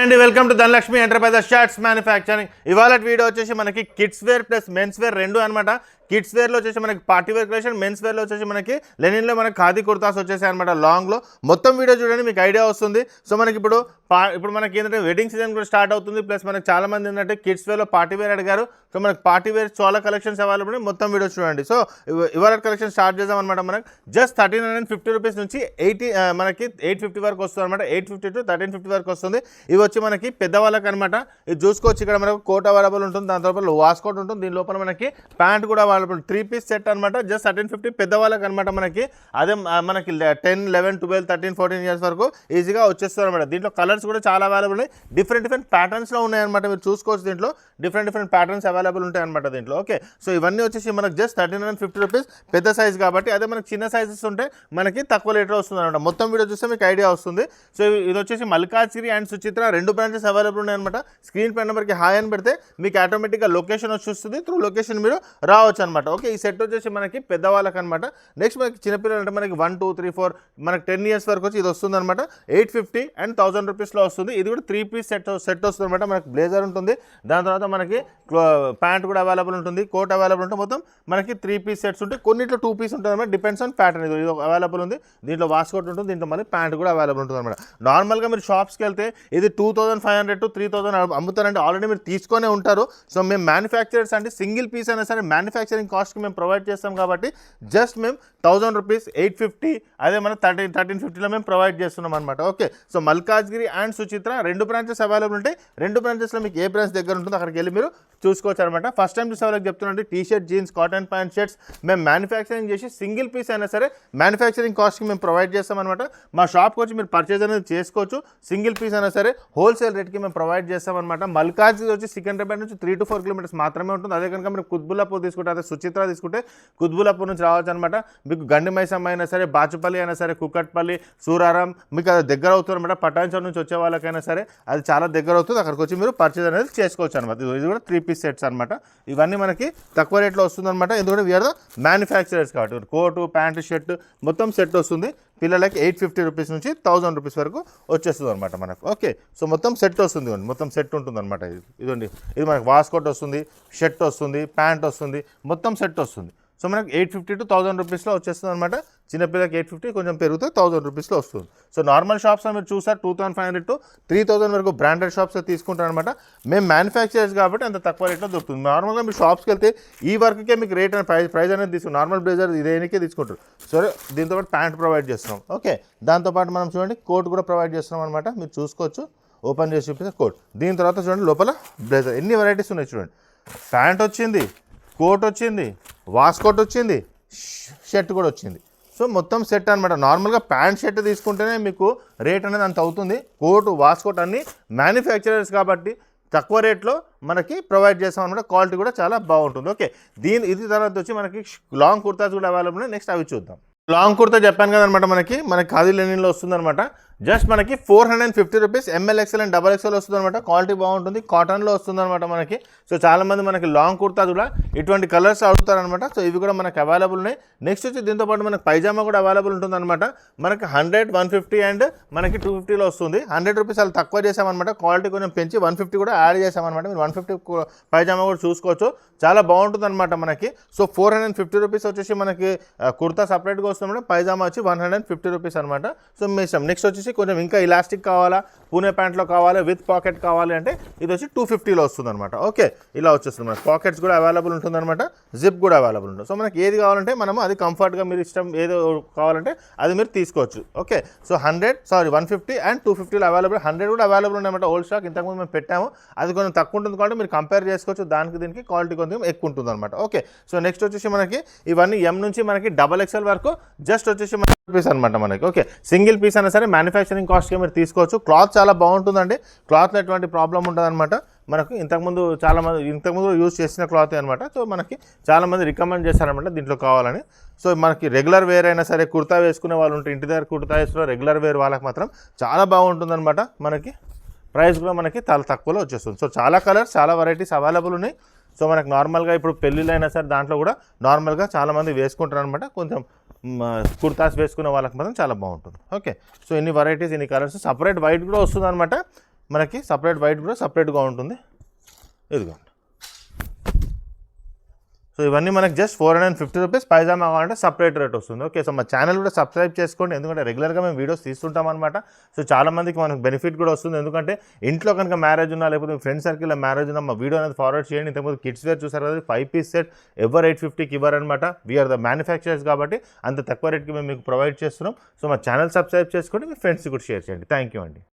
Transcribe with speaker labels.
Speaker 1: అండి welcome to Dhanalakshmi enterprises shirts manufacturing. ఇవాళ video వచ్చేసి మనకి kids wear plus men's wear రెండు అనమాట. కిడ్స్ వేర్లో వచ్చేసి మనకి పార్టీ వేర్ కలెక్షన్, మెన్స్ వేర్లో వచ్చేసి మనకి లెనిన్లో మనకి ఖాదీ కుర్తాస్ వచ్చేసాయి అనమాట లాంగ్లో. మొత్తం వీడియో చూడండి మీకు ఐడియా వస్తుంది. సో మనకి ఇప్పుడు మనకి ఏంటంటే వెడ్డింగ్ సీజన్ కూడా స్టార్ట్ అవుతుంది. ప్లస్ మనకి చాలా మంది ఏంటంటే కిడ్స్ వేర్లో పార్టీ వేర్ అడిగారు. సో మనకి పార్టీ వేర్ చాలా కలెక్షన్స్ అవైలబుల్. మొత్తం వీడియో చూడండి. సో ఇవాళ కలెక్షన్ స్టార్ట్ చేద్దాం అనమాట. మనకి జస్ట్ 1350 రూపీస్ నుంచి మనకి 850 వరకు వస్తుంది అనమాట. 850 to 1350 వరకు వస్తుంది. ఇవి వచ్చి మనకి పెద్దవాళ్ళకి అనమాట. ఇది చూసుకోవచ్చు. ఇక్కడ మనకు కోట్ అవైలబుల్ ఉంటుంది, దాని తర్వాత వాస్కోట్ ఉంటుంది, దీని లోపల మనకి ప్యాంట్ కూడా అవైలబుల్. 3 పీస్ సెట్ అనమాట. జస్ట్ 1350 పెద్దవాళ్ళకి అనమాట. మనకి అదే మనకి 10, 11, 12, 13, 14 ఇయర్స్ వరకు ఈజీగా వచ్చేస్తుంది అనమాట. దీంట్లో కలర్స్ కూడా చాలా అవైలబుల్ ఉన్నాయి. డిఫరెంట్ ప్యాటర్న్స్లో ఉన్నాయన్నమాట. మీరు చూసుకోవచ్చు. దీంట్లో డిఫరెంట్ ప్యాటర్న్స్ అవైలబుల్ ఉంటాయి అనమాట దీంట్లో. ఓకే, సో ఇవన్నీ వచ్చేసి మనకు జస్ట్ 1350 రూపీస్ పెద్ద సైజ్ కాబట్టి. అదే మనకి చిన్న సైజెస్ ఉంటే మనకి తక్కువ రేట్లో వస్తుంది అనమాట. మొత్తం వీడియో చూస్తే మీకు ఐడియా వస్తుంది. సో ఇది వచ్చేసి మల్కాజ్గిరి అండ్ సుచిత్ర రెండు బ్రాంచెస్ అవైలబుల్ ఉన్నాయన్నమాట. స్క్రీన్ పై నెంబర్కి హాయ్ అని పెడితే మీకు ఆటోమేటిక్గా లొకేషన్ వచ్చి వస్తుంది. త్రూ లొకేషన్ మీరు రావచ్చు అనమాట. ఓకే, ఈ సెట్ వచ్చేసి మనకి పెద్దవాళ్ళకి అనమాట. నెక్స్ట్ మనకి చిన్నపిల్లలు అంటే మనకి 1, 2, 3, 4 మనకి 10 ఇయర్స్ వరకు వచ్చి ఇది వస్తుంది అనమాట. 850 and 1000 రూపీస్లో వస్తుంది. ఇది కూడా 3 పీస్ సెట్ వస్తుంది అనమాట. మనకి బ్లేజర్ ఉంటుంది, దాని తర్వాత మనకి ప్యాంట్ కూడా అవైలబుల్ ఉంటుంది, కోట్ అవైలబుల్ ఉంటుంది. మొత్తం మనకి 3 పీస్ సెట్స్ ఉంటాయి. కొన్నిట్లో 2 పీస్ ఉంటుంది అనమాట. Depends on pattern. ఇది అవైలబుల్ ఉంది, దీంట్లో వాస్కోట్ ఉంటుంది, దీంట్లో మళ్ళీ ప్యాంట్ కూడా అవైలబుల్ ఉంటుంది అనమాట. నార్మల్గా మీరు షాప్స్కి వెళ్తే ఇది 2500 to 3000 అమ్ముతారంటే ఆల్రెడీ మీరు తీసుకొనే ఉంటారు. సో మేము మ్యానుఫ్యాక్చరర్స్ అంటే సింగిల్ పీస్ అయినా సరే మ్యానుఫ్యాక్చరింగ్ కాస్ట్కి మేము ప్రొవైడ్ చేస్తాం కాబట్టి జస్ట్ మేము 1000 రూపీస్ 850 అదే మనం 1350లో మేము ప్రొవైడ్ చేస్తున్నాం అనమాట. Okay, so Malkajgiri and Suchitra రెండు బ్రాంచెస్ అవైలబుల్ ఉంటాయి. రెండు బ్రాంచెస్లో మీకు ఏ బ్రాంచ్ దగ్గర ఉంటుందో అక్కడికి వెళ్ళి మీరు చూసుకోవచ్చు అనమాట. ఫస్ట్ టైం చూసే వాళ్ళకి చెప్తున్నాండి, T shirt, jeans, cotton pant shirts మేము మ్యానుఫ్యాక్చరింగ్ చేసి సింగిల్ పీస్ అయినా సరే మ్యానుఫ్యాక్చరింగ్ కాస్ట్కి మేము ప్రొవైడ్ చేస్తాం అనమాట. మా షాప్కి వచ్చి మీరు పర్చేజ్ అనేది చేసుకోవచ్చు. సింగిల్ పీస్ అయినా సరే హోల్సేల్ రేట్కి మేము ప్రొవైడ్ చేస్తాం అనమాట. మల్కాజ్గిరి వచ్చి సికింద్రాబాద్ నుంచి 3 to 4 కిలోమీటర్స్ మాత్రమే ఉంటుంది. అదే కనుక మీరు కుత్బుల్లాపూర్ తీసుకుంటే, అదే సుచిత్ర తీసుకుంటే కుత్బుల్లాపూర్ నుంచి రావచ్చు అనమాట. మీకు గండిమైసమ్మ అయినా సరే, బాచుపల్లి అయినా సరే, కుక్కట్పల్లి, సూరారం మీకు అది దగ్గర అవుతుంది అనమాట. పటాన్చౌర్ నుంచి వచ్చే వాళ్ళకైనా సరే అది చాలా దగ్గర అవుతుంది. అక్కడికి వచ్చి మీరు పర్చేజ్ అనేది చేసుకోవచ్చు అనమాట. ఇది కూడా 3 పీస్ సెట్స్ అనమాట. ఇవన్నీ మనకి తక్కువ రేట్లో వస్తుంది అనమాట. ఎందుకంటే వీఆర్ ద మ్యానుఫ్యాక్చరర్స్ కాబట్టి కోటు, ప్యాంటు, షర్ట్ మొత్తం సెట్ వస్తుంది. పిల్లలకి 850 రూపీస్ నుంచి 1000 రూపీస్ వరకు వచ్చేస్తుంది అనమాట మనకు. ఓకే, సో మొత్తం సెట్ వస్తుంది, మొత్తం సెట్ ఉంటుంది అనమాట. ఇదండి, ఇది మనకు వాస్కోట్ వస్తుంది, షర్ట్ వస్తుంది, ప్యాంట్ వస్తుంది, మొత్తం సెట్ వస్తుంది. సో మనకు 850 to 1000 రూపీస్లో వచ్చేస్తుంది అనమాట. చిన్నపిల్లలకి 850 కొంచెం పెరిగితే 1000 రూపీస్లో వస్తుంది. సో నార్మల్ షాప్స్లో మీరు చూసారు 2500 to 3000 వరకు బ్రాండెడ్ షాప్స్లో తీసుకుంటారు అనమాట. మేము మ్యానుఫ్యాక్చరర్స్ కాబట్టి అంత తక్కువ రేట్లో దొరుకుతుంది. నార్మల్గా మీరు షాప్స్కి వెళ్తే ఈ వర్క్కే మీకు రేట్ అనే ప్రైస్ అనేది తీసుకుంటారు. నార్మల్ బ్లేజర్ ఇదేనికే తీసుకుంటారు. సరే, దీంతో పాటు ప్యాంట్ ప్రొవైడ్ చేస్తున్నాం. ఓకే, దాంతోపాటు మనం చూడండి కోట్ కూడా ప్రొవైడ్ చేస్తున్నాం అనమాట. మీరు చూసుకోవచ్చు, ఓపెన్ చేసి చూపిస్తే కోట్. దీని తర్వాత చూడండి లోపల బ్లేజర్ ఎన్ని వెరైటీస్ ఉన్నాయి చూడండి. ప్యాంట్ వచ్చింది, కోట్ వచ్చింది, వాస్కోట్ వచ్చింది, షర్ట్ కూడా వచ్చింది. సో మొత్తం సెట్ అనమాట. నార్మల్గా ప్యాంట్ షర్ట్ తీసుకుంటేనే మీకు రేట్ అనేది అంత అవుతుంది. కోటు, వాస్కోట్ అన్ని మ్యానుఫ్యాక్చరర్స్ కాబట్టి తక్కువ రేట్లో మనకి ప్రొవైడ్ చేస్తాం అనమాట. క్వాలిటీ కూడా చాలా బాగుంటుంది. ఓకే, ఇది తర్వాత వచ్చి మనకి లాంగ్ కుర్తాస్ కూడా అవైలబుల్ ఉన్నాయి. నెక్స్ట్ అవి చూద్దాం. లాంగ్ కుర్తా చెప్పాను కదనమాట. మనకి ఖాదీ లెనిన్లో వస్తుందన్నమాట. జస్ట్ మనకి 450 rupees ML, XL and XXL వస్తుంది అనమాట. క్వాలిటీ బాగుంటుంది, కాటన్లో వస్తుంది అనమాట మనకి. సో చాలామంది మనకి లాంగ్ కుర్తా కూడా ఇటువంటి కలర్స్ అడుగుతారనమాట. సో ఇవి కూడా మనకి అవైలబుల్ ఉన్నాయి. నెక్స్ట్ వచ్చి దీంతో పాటు మనకి పైజామా కూడా అవైలబుల్ ఉంటుంది అనమాట. మనకి 100, 150 అండ్ మనకి 250లో వస్తుంది. 100 రూపీస్ అలా తక్కువ చేసామన్నమాట. క్వాలిటీ కొంచెం పెంచి 150 కూడా యాడ్ చేసామన్నమాట. మీరు 150 పైజామా కూడా చూసుకోవచ్చు, చాలా బాగుంటుంది అనమాట మనకి. సో 450 రూపీస్ వచ్చేసి మనకి కుర్తా సపరేట్గా వస్తుంది, పైజామా వచ్చి 150 రూపీస్ అనమాట. సో మీ ఇష్టం. నెక్స్ట్ వచ్చేసి కొంచెం ఇంకా ఇలాస్టిక్ కావాలా, పూణే ప్యాంట్లో కావాలి, విత్ పాకెట్ కావాలి అంటే ఇది వచ్చి 250లో వస్తుంది అనమాట. ఓకే, ఇలా వచ్చేస్తుంది మనకి. పాకెట్స్ కూడా అవైలబుల్ ఉంటుంది అనమాట, జిప్ కూడా అవైలబుల్ ఉంటుంది. సో మనకి ఏది కావాలంటే మనము అది కంఫర్ట్గా మీరు ఇష్టం ఏదో కావాలంటే అది మీరు తీసుకోవచ్చు. ఓకే, సో 150 అండ్ 250లో అవైలబుల్. 100 కూడా అవైలబుల్ ఉన్నాయన్నమాట. ఓల్డ్ స్టాక్ ఇంతకుముందు మేము పెట్టాము, అది కొంచెం తక్కువ ఉంటుంది కాబట్టి మీరు కంపేర్ చేసుకోవచ్చు. దానికి దీనికి క్వాలిటీ కొంచెం ఎక్కువ ఉంటుంది అనమాట. ఓకే, సో నెక్స్ట్ వచ్చేసి మనకి ఇవన్నీ M నుంచి మనకి XXL వరకు జస్ట్ వచ్చేసి పీస్ అనమాట మనకి. ఓకే, సింగిల్ పీస్ అయినా సరే మ్యానుఫ్యాక్చరింగ్ కాస్ట్గా మీరు తీసుకోవచ్చు. క్లాత్ చాలా బాగుంటుందండి, క్లాత్లో ఎటువంటి ప్రాబ్లం ఉంటుంది అనమాట. మనకు ఇంతకుముందు యూజ్ చేసిన క్లాత్ అనమాట. సో మనకి చాలామంది రికమెండ్ చేస్తారనమాట దీంట్లో కావాలని. సో మనకి రెగ్యులర్ వేర్ అయినా సరే కుర్తా వేసుకునే వాళ్ళు ఉంటే ఇంటి దగ్గర కుర్తా వేసుకున్న రెగ్యులర్ వేర్ వాళ్ళకి మాత్రం చాలా బాగుంటుంది అనమాట. మనకి ప్రైస్ కూడా మనకి చాలా తక్కువలో వచ్చేస్తుంది. సో చాలా కలర్స్, చాలా వెరైటీస్ అవైలబుల్ ఉన్నాయి. సో మనకు నార్మల్గా ఇప్పుడు పెళ్ళిళ్ళు అయినా సరే దాంట్లో కూడా నార్మల్గా చాలామంది వేసుకుంటారు అనమాట. కొంచెం కుర్తాస్ వేసుకునే వాళ్ళకి మాత్రం చాలా బాగుంటుంది. ఓకే, సో ఇన్ని వెరైటీస్, ఇన్ని కలర్స్. సపరేట్ వైట్ కూడా వస్తుంది అనమాట. మనకి సపరేట్ వైట్ కూడా సపరేట్గా ఉంటుంది. ఇదిగోండి. సో ఇవన్నీ మనకి జస్ట్ 450 రూపీస్. పైజామా కావాలంటే సపరేట్ రేట్ వస్తుంది. ఓకే, సో మా ఛానల్ కూడా సబ్స్క్రైబ్ చేసుకోండి, ఎందుకంటే రెగ్యులర్గా మేము వీడియోస్ తీస్తుంటాం అనమాట. సో చాలామందికి మనకు బెనిఫిట్ కూడా వస్తుంది, ఎందుకంటే ఇంట్లో కనుక మ్యారేజ్ ఉన్నా లేకపోతే ఫ్రెండ్ సర్కిల్లో మ్యారేజ్ ఉన్నా మా వీడియో అనేది ఫార్వర్డ్ చేయండి. ఇంతకుముందు కిడ్స్ వేర్ చూసారు కదా, 5 పీస్ సెట్ ఎవరు 850కి ఇవ్వరనమాట. వీఆర్ ద మ్యానుఫ్యాక్చరర్స్ కాబట్టి అంత తక్కువ రేట్కి మేము మీకు ప్రొవైడ్ చేస్తున్నాం. సో మా ఛానల్ సబ్స్క్రైబ్ చేసుకోండి, మీ ఫ్రెండ్స్కి కూడా షేర్ చేయండి. థ్యాంక్ యూ అండి.